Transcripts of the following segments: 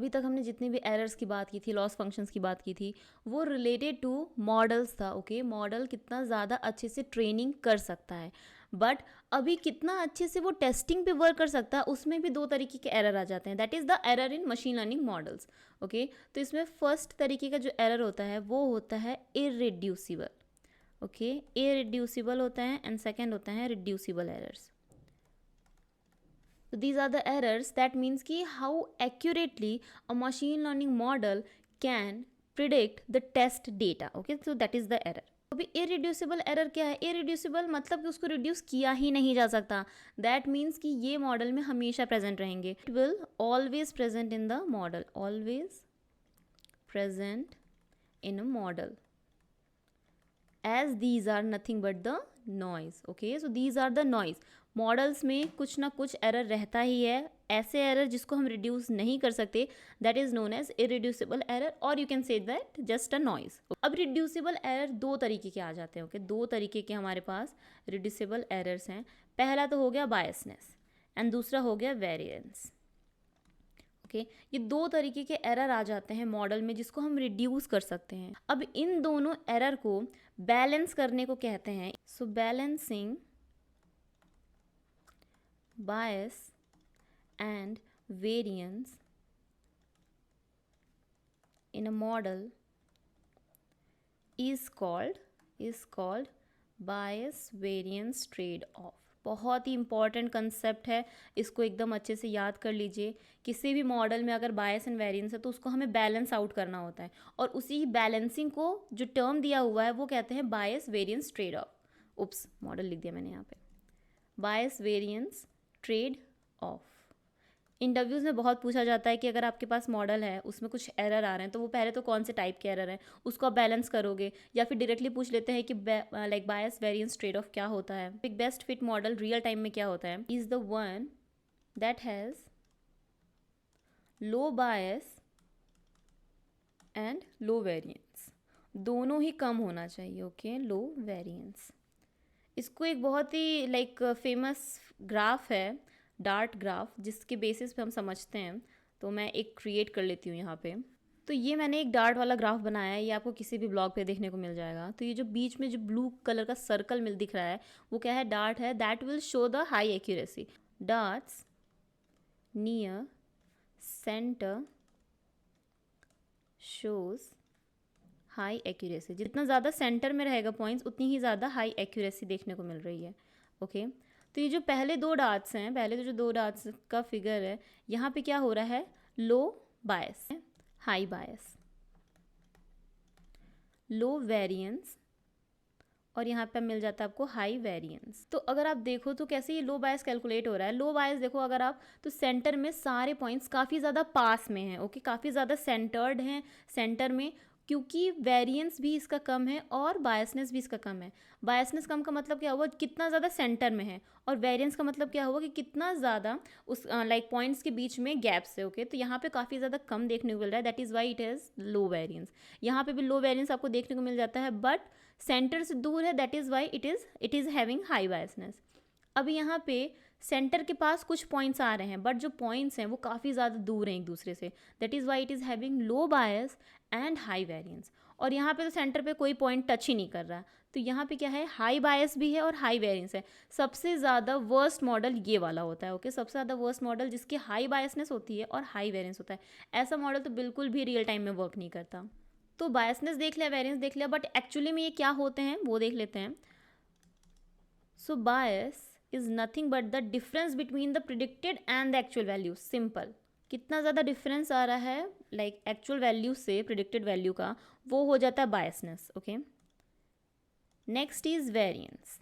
अभी तक हमने जितने भी एरर्स की बात की थी, लॉस फंक्शंस की बात की थी, वो रिलेटेड टू मॉडल्स था। ओके, मॉडल कितना ज़्यादा अच्छे से ट्रेनिंग कर सकता है, बट अभी कितना अच्छे से वो टेस्टिंग पे वर्क कर सकता है, उसमें भी दो तरीके के एरर आ जाते हैं। That is the error in machine learning models. Okay, तो इसमें फर्स्ट तरीके का जो एरर होता है वो होता है इररिड्यूसिबल। ओके, इररिड्यूसिबल होता है, एंड सेकेंड होता है reducible errors. So these are the errors. That means कि how accurately a machine learning model can predict the test data. Okay, so that is the error. अभी irreducible error क्या है? irreducible मतलब कि उसको reduce किया ही नहीं जा सकता. That means कि ये मॉडल में हमेशा present रहेंगे. It will always present in the model. Always present in a model. As these are nothing but the noise. Okay, so these are the noise. Models में कुछ ना कुछ एरर रहता ही है, ऐसे एरर जिसको हम रिड्यूस नहीं कर सकते, that is known as irreducible error, और you can say that just a noise. अब रिड्यूसिबल एरर दो तरीके के आ जाते हैं. ओके, दो तरीके के हमारे पास रिड्यूसिबल एरर्स हैं. पहला तो हो गया बायसनेस एंड दूसरा हो गया वेरिएंस. ओके, ये दो तरीके के एरर आ जाते हैं मॉडल में जिसको हम रिड्यूस कर सकते हैं. अब इन दोनों एरर को बैलेंस करने को कहते हैं. सो balancing bias and variance in a model is called bias variance trade off. बहुत ही इंपॉर्टेंट कंसेप्ट है, इसको एकदम अच्छे से याद कर लीजिए. किसी भी मॉडल में अगर बायस एंड वेरिएंस है तो उसको हमें बैलेंस आउट करना होता है, और उसी बैलेंसिंग को जो टर्म दिया हुआ है वो कहते हैं bias variance trade off. Oops, model लिख दिया मैंने यहाँ पे. Bias variance trade off. Interviews में बहुत पूछा जाता है कि अगर आपके पास मॉडल है उसमें कुछ एरर आ रहे हैं तो वो पहले तो कौन से टाइप के एरर हैं उसको आप बैलेंस करोगे, या फिर डायरेक्टली पूछ लेते हैं कि like bias variance trade of क्या होता है. एक best fit model real time में क्या होता है? Is the one that has low bias and low variance. दोनों ही कम होना चाहिए. ओके, लो वेरिएंस. इसको एक बहुत ही लाइक फेमस ग्राफ है, डार्ट ग्राफ, जिसके बेसिस पे हम समझते हैं. तो मैं एक क्रिएट कर लेती हूँ यहाँ पे. तो ये मैंने एक डार्ट वाला ग्राफ बनाया है, ये आपको किसी भी ब्लॉग पे देखने को मिल जाएगा. तो ये जो बीच में जो ब्लू कलर का सर्कल मिल दिख रहा है वो क्या है? डार्ट है. That will show the high accuracy. Darts near centre shows high accuracy. जितना ज़्यादा सेंटर में रहेगा पॉइंट्स उतनी ही ज़्यादा हाई एक्यूरेसी देखने को मिल रही है. ओके, तो ये जो पहले दो डार्ट्स हैं, पहले तो जो दो डार्ट्स का फिगर है, यहाँ पे क्या हो रहा है? लो बायस, हाई बायस, लो वेरिएंस, और यहाँ पे मिल जाता है आपको हाई वेरिएंस. तो अगर आप देखो तो कैसे ये लो बायस कैलकुलेट हो रहा है? लो बायस देखो अगर आप, तो सेंटर में सारे पॉइंट्स काफ़ी ज़्यादा पास में हैं. ओके, काफ़ी ज़्यादा सेंटर्ड हैं सेंटर में, क्योंकि वेरिएंस भी इसका कम है और बायसनेस भी इसका कम है. बायसनेस कम का मतलब क्या हुआ? कितना ज़्यादा सेंटर में है. और वेरिएंस का मतलब क्या हुआ? कि कितना ज़्यादा उस लाइक पॉइंट्स के बीच में गैप्स है. ओके, तो यहाँ पे काफ़ी ज़्यादा कम देखने को मिल रहा है. That is why it is low variance. यहाँ पे भी लो वेरिएंस आपको देखने को मिल जाता है, बट सेंटर से दूर है. That is why it is having high biasness. अभी यहाँ पे सेंटर के पास कुछ पॉइंट्स आ रहे हैं, बट जो पॉइंट्स हैं वो काफ़ी ज़्यादा दूर हैं एक दूसरे से. That is why it is having low bias and high variance. और यहाँ पे तो सेंटर पे कोई पॉइंट टच ही नहीं कर रहा. तो यहाँ पे क्या है? हाई बायस भी है और हाई वेरिएंस है. सबसे ज़्यादा वर्स्ट मॉडल ये वाला होता है. ओके, सबसे ज़्यादा वर्स्ट मॉडल जिसकी हाई बायसनेस होती है और हाई वेरिएंस होता है. ऐसा मॉडल तो बिल्कुल भी रियल टाइम में वर्क नहीं करता. तो बायसनेस देख लिया, वेरिएंस देख लिया, बट एक्चुअली में ये क्या होते हैं वो देख लेते हैं. So bias is nothing but the difference between the predicted and the actual value. Simple. कितना ज़्यादा डिफरेंस आ रहा है लाइक एक्चुअल वैल्यू से प्रिडिक्टेड वैल्यू का, वो हो जाता है biasness. Okay, next is variance.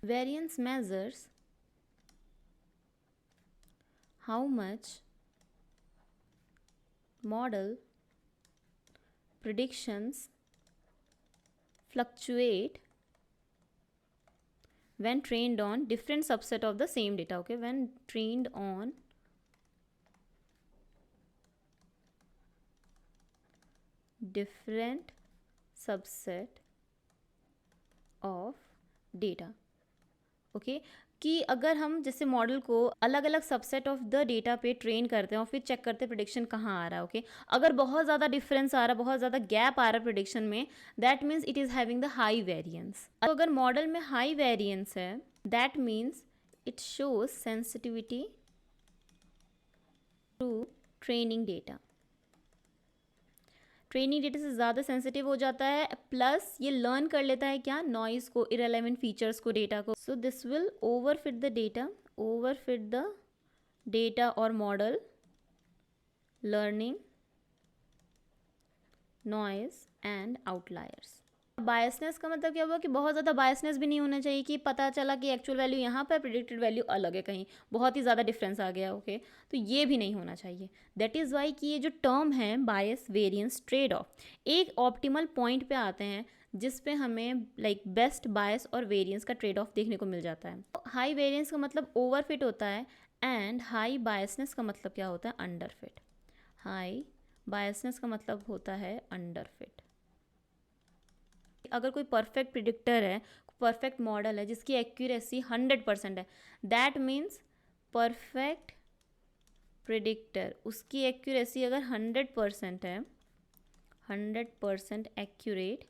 Variance measures how much model predictions fluctuate when trained on different subset of the same data. Okay, when trained on different subset of data. Okay, कि अगर हम जैसे model को अलग अलग subset of the data पे train करते हैं और फिर चेक करते हैं प्रिडिक्शन कहाँ आ रहा है, ओके अगर बहुत ज़्यादा डिफरेंस आ रहा है, बहुत ज़्यादा गैप आ रहा है प्रिडिक्शन में, that means it is having the high variance. अगर मॉडल में हाई वेरिएंस है, that means it shows sensitivity to training data. Training data से ज़्यादा सेंसिटिव हो जाता है, प्लस ये लर्न कर लेता है क्या, नॉइज़ को, इररेलेवेंट फीचर्स को, डेटा को। So this will overfit the data और model learning, noise and outliers. Biasness का मतलब क्या हुआ कि बहुत ज़्यादा बायसनेस भी नहीं होना चाहिए कि पता चला कि एक्चुअल वैल्यू यहाँ पर प्रेडिक्टेड वैल्यू अलग है, कहीं बहुत ही ज़्यादा डिफरेंस आ गया, ओके तो ये भी नहीं होना चाहिए। दैट इज़ वाई कि ये जो टर्म है बायस वेरिएंस ट्रेड ऑफ, एक ऑप्टिमल पॉइंट पे आते हैं जिस पे हमें लाइक बेस्ट बायस और वेरिएंस का ट्रेड ऑफ देखने को मिल जाता है। हाई वेरिएंस का मतलब ओवरफिट होता है एंड हाई बायसनेस का मतलब क्या होता है, अंडरफिट। हाई बायसनेस का मतलब होता है अंडरफिट। अगर कोई परफेक्ट प्रिडिक्टर है, परफेक्ट मॉडल है जिसकी एक्यूरेसी 100% है, दैट मीन्स परफेक्ट प्रिडिक्टर, उसकी एक्यूरेसी अगर 100% है, 100% एक्यूरेट,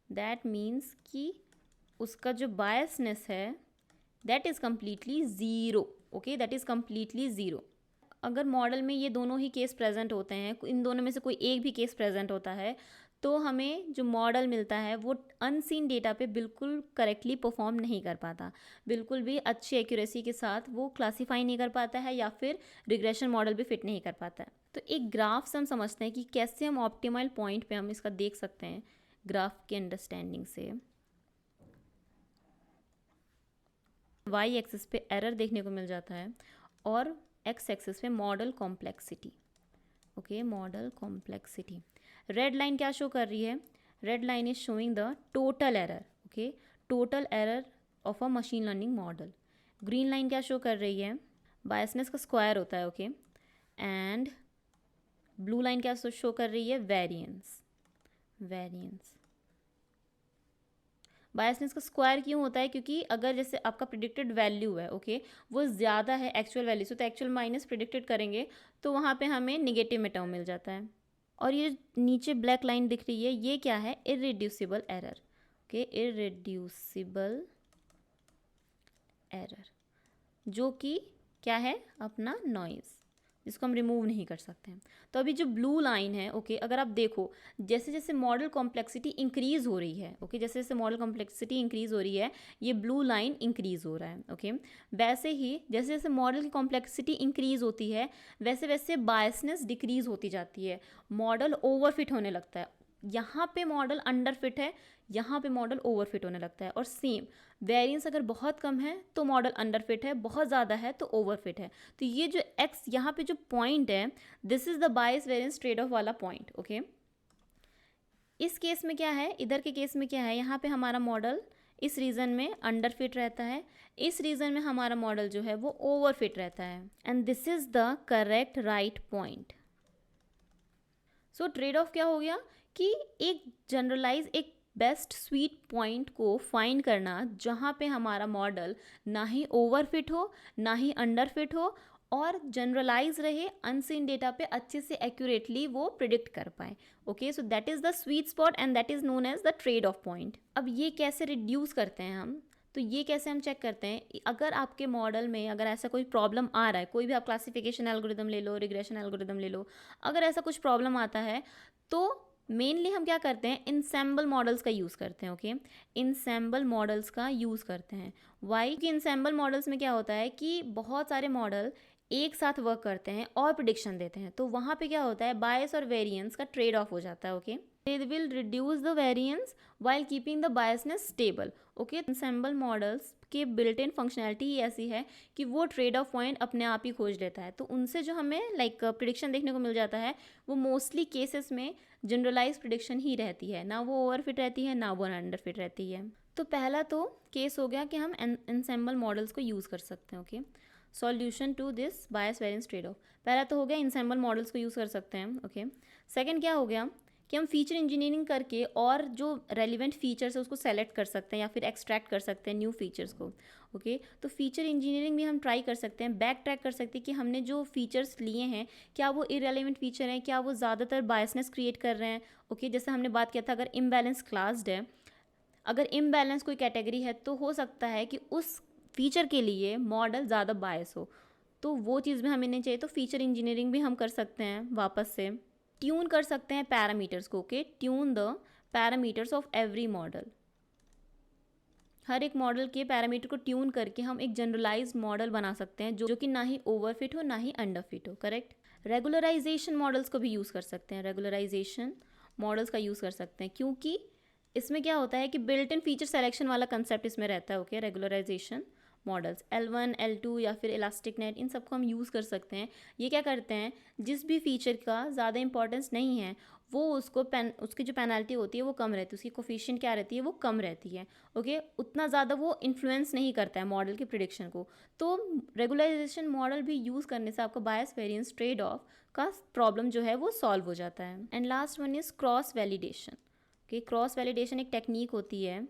दैट मीन्स कि उसका जो बायसनेस है that is completely zero, okay that is completely zero. अगर मॉडल में ये दोनों ही केस प्रेजेंट होते हैं, इन दोनों में से कोई एक भी केस प्रेजेंट होता है, तो हमें जो मॉडल मिलता है वो अनसीन डेटा पे बिल्कुल करेक्टली परफॉर्म नहीं कर पाता, बिल्कुल भी अच्छी एक्यूरेसी के साथ वो क्लासीफाई नहीं कर पाता है, या फिर रिग्रेशन मॉडल भी फिट नहीं कर पाता है। तो एक ग्राफ से हम समझते हैं कि कैसे हम ऑप्टिमल पॉइंट पे हम इसका देख सकते हैं ग्राफ के अंडरस्टैंडिंग से। वाई एक्सिस पे एरर देखने को मिल जाता है और एक्स एक्सिस पे model complexity, okay model complexity. Red line क्या शो कर रही है, red line is showing the total error, okay total error of a machine learning model. Green line क्या शो कर रही है, बायसनेस का स्क्वायर होता है, ओके एंड ब्लू लाइन क्या शो कर रही है, वेरिएंस। बायसनेस का स्क्वायर क्यों होता है, क्योंकि अगर जैसे आपका प्रिडिक्टेड वैल्यू है, ओके वो ज़्यादा है एक्चुअल वैल्यू से, तो एक्चुअल माइनस प्रिडिक्टेड करेंगे तो वहाँ पे हमें निगेटिव में टर्म मिल जाता है। और ये नीचे ब्लैक लाइन दिख रही है, ये क्या है, irreducible error, okay irreducible error, जो कि क्या है, अपना नॉइज़, जिसको हम रिमूव नहीं कर सकते हैं। तो अभी जो ब्लू लाइन है, ओके अगर आप देखो जैसे जैसे मॉडल कॉम्प्लेक्सिटी इंक्रीज़ हो रही है, ओके जैसे जैसे मॉडल कॉम्प्लेक्सिटी इंक्रीज़ हो रही है, ये ब्लू लाइन इंक्रीज़ हो रहा है, ओके वैसे ही जैसे जैसे मॉडल की कॉम्प्लेक्सिटी इंक्रीज़ होती है वैसे वैसे बायसनेस डिक्रीज़ होती जाती है, मॉडल ओवरफिट होने लगता है। यहाँ पे मॉडल अंडरफिट है, यहाँ पे मॉडल ओवरफिट होने लगता है। और सेम वेरिएंस अगर बहुत कम है तो मॉडल अंडरफिट है, बहुत ज़्यादा है तो ओवरफिट है। तो ये जो एक्स यहाँ पे जो पॉइंट है, this is the bias variance trade of वाला पॉइंट, ओके इस केस में क्या है, इधर के केस में क्या है, यहाँ पे हमारा मॉडल इस रीजन में अंडरफिट रहता है, इस रीजन में हमारा मॉडल जो है वो ओवरफिट रहता है, and this is the correct right point. So trade off क्या हो गया कि एक जनरलाइज, एक बेस्ट स्वीट पॉइंट को फाइंड करना जहाँ पे हमारा मॉडल ना ही ओवरफिट हो ना ही अंडरफिट हो, और जनरलाइज रहे, अनसीन डेटा पे अच्छे से एक्यूरेटली वो प्रिडिक्ट कर पाए, okay so that is the sweet spot and that is known as the trade off point. अब ये कैसे रिड्यूस करते हैं हम, तो ये कैसे हम चेक करते हैं, अगर आपके मॉडल में अगर ऐसा कोई प्रॉब्लम आ रहा है, कोई भी आप क्लासिफिकेशन एल्गोरिदम ले लो, रिग्रेशन एल्गोरिदम ले लो, अगर ऐसा कुछ प्रॉब्लम आता है तो मेनली हम क्या करते हैं, इनसेम्बल मॉडल्स का यूज़ करते हैं, ओके इनसेम्बल मॉडल्स का यूज़ करते हैं। वाई कि इनसेम्बल मॉडल्स में क्या होता है कि बहुत सारे मॉडल एक साथ वर्क करते हैं और प्रिडिक्शन देते हैं, तो वहाँ पे क्या होता है, बायस और वेरिएंस का ट्रेड ऑफ हो जाता है, okay they will reduce the variance while keeping the biasness stable, okay ensemble models की बिल्ट इन फंक्शनैलिटी ही ऐसी है कि वो ट्रेड ऑफ पॉइंट अपने आप ही खोज लेता है, तो उनसे जो हमें लाइक प्रिडिक्शन देखने को मिल जाता है वो मोस्टली केसेस में जनरलाइज प्रिडिक्शन ही रहती है, ना वो ओवरफिट रहती है ना वो अंडरफिट रहती है। तो पहला तो केस हो गया कि हम इनसेम्बल मॉडल्स को यूज़ कर सकते हैं, okay solution to this bias variance trade off, पहला तो हो गया इनसेम्बल मॉडल्स को यूज़ कर सकते हैं, ओके सेकंड क्या हो गया कि हम फीचर इंजीनियरिंग करके और जो रेलिवेंट फीचर्स है उसको सेलेक्ट कर सकते हैं या फिर एक्सट्रैक्ट कर सकते हैं न्यू फीचर्स को। ओके, तो फीचर इंजीनियरिंग भी हम ट्राई कर सकते हैं, बैक ट्रैक कर सकते हैं कि हमने जो फीचर्स लिए हैं क्या वो इरेलीवेंट फीचर हैं, क्या वो ज़्यादातर बायसनेस क्रिएट कर रहे हैं। ओके, जैसे हमने बात किया था अगर इम्बैलेंस क्लास्ड है, अगर इम्बैलेंस कोई कैटेगरी है तो हो सकता है कि उस फीचर के लिए मॉडल ज़्यादा बायस हो, तो वो चीज़ भी हमें नहीं चाहिए। तो फीचर इंजीनियरिंग भी हम कर सकते हैं वापस से, ट्यून कर सकते हैं पैरामीटर्स को। Okay, tune the parameters of every model, हर एक मॉडल के पैरामीटर को ट्यून करके हम एक जनरलाइज मॉडल बना सकते हैं जो कि ना ही ओवरफिट हो ना ही अंडरफिट हो। करेक्ट। रेगुलराइजेशन मॉडल्स को भी यूज़ कर सकते हैं, रेगुलराइजेशन मॉडल्स का यूज़ कर सकते हैं क्योंकि इसमें क्या होता है कि बिल्ट इन फीचर सेलेक्शन वाला कंसेप्ट इसमें रहता है। Okay, regularisation models L1 L2 या फिर इलास्टिक नेट, इन सबको हम यूज़ कर सकते हैं। ये क्या करते हैं, जिस भी फीचर का ज़्यादा इंपॉर्टेंस नहीं है वो उसकी जो पेनल्टी होती है वो कम रहती है, उसकी कोफिशिएंट क्या रहती है वो कम रहती है। ओके, उतना ज़्यादा वो इन्फ्लुएंस नहीं करता है मॉडल की प्रिडिक्शन को। तो रेगुलराइजेशन मॉडल भी यूज़ करने से आपका बायस वेरिएंस ट्रेड ऑफ का प्रॉब्लम जो है वो सॉल्व हो जाता है। And last one is cross validation. Okay, cross validation एक टेक्निक होती है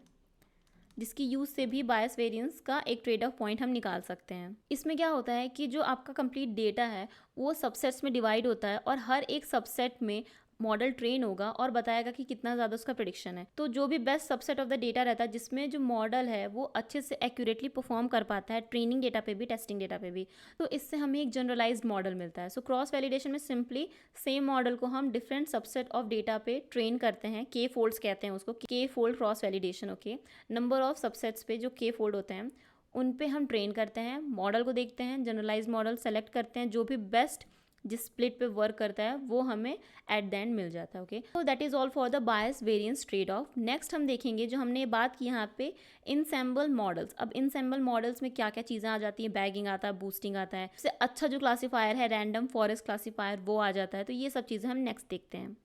जिसकी यूज़ से भी बायस वेरिएंस का एक ट्रेड ऑफ पॉइंट हम निकाल सकते हैं। इसमें क्या होता है कि जो आपका कंप्लीट डेटा है वो सबसेट्स में डिवाइड होता है और हर एक सबसेट में मॉडल ट्रेन होगा और बताएगा कि कितना ज़्यादा उसका प्रेडिक्शन है। तो जो भी best subset of the data रहता है जिसमें जो मॉडल है वो अच्छे से एक्यूरेटली परफॉर्म कर पाता है, ट्रेनिंग डेटा पे भी टेस्टिंग डेटा पे भी, तो इससे हमें एक जनरलाइज्ड मॉडल मिलता है। सो क्रॉस वैलिडेशन में सिंपली सेम मॉडल को हम डिफरेंट सबसेट ऑफ डेटा पे ट्रेन करते हैं, के फोल्ड्स कहते हैं उसको, के fold cross validation. Okay, number of subsets पे जो के फोल्ड होते हैं उन पे हम ट्रेन करते हैं, मॉडल को देखते हैं, जनरलाइज मॉडल सेलेक्ट करते हैं, जो भी बेस्ट जिस स्प्लिट पे वर्क करता है वो हमें एट द एंड मिल जाता है। ओके, तो that is all for the bias variance trade of. Next हम देखेंगे जो हमने बात की यहाँ पे इनसेम्बल मॉडल्स। अब इनसेम्बल मॉडल्स में क्या क्या चीज़ें आ जाती हैं, बैगिंग आता है, बूस्टिंग आता है, सबसे अच्छा जो क्लासीफायर है रैंडम फॉरेस्ट क्लासीफायर वो आ जाता है। तो ये सब चीज़ें हम नेक्स्ट देखते हैं।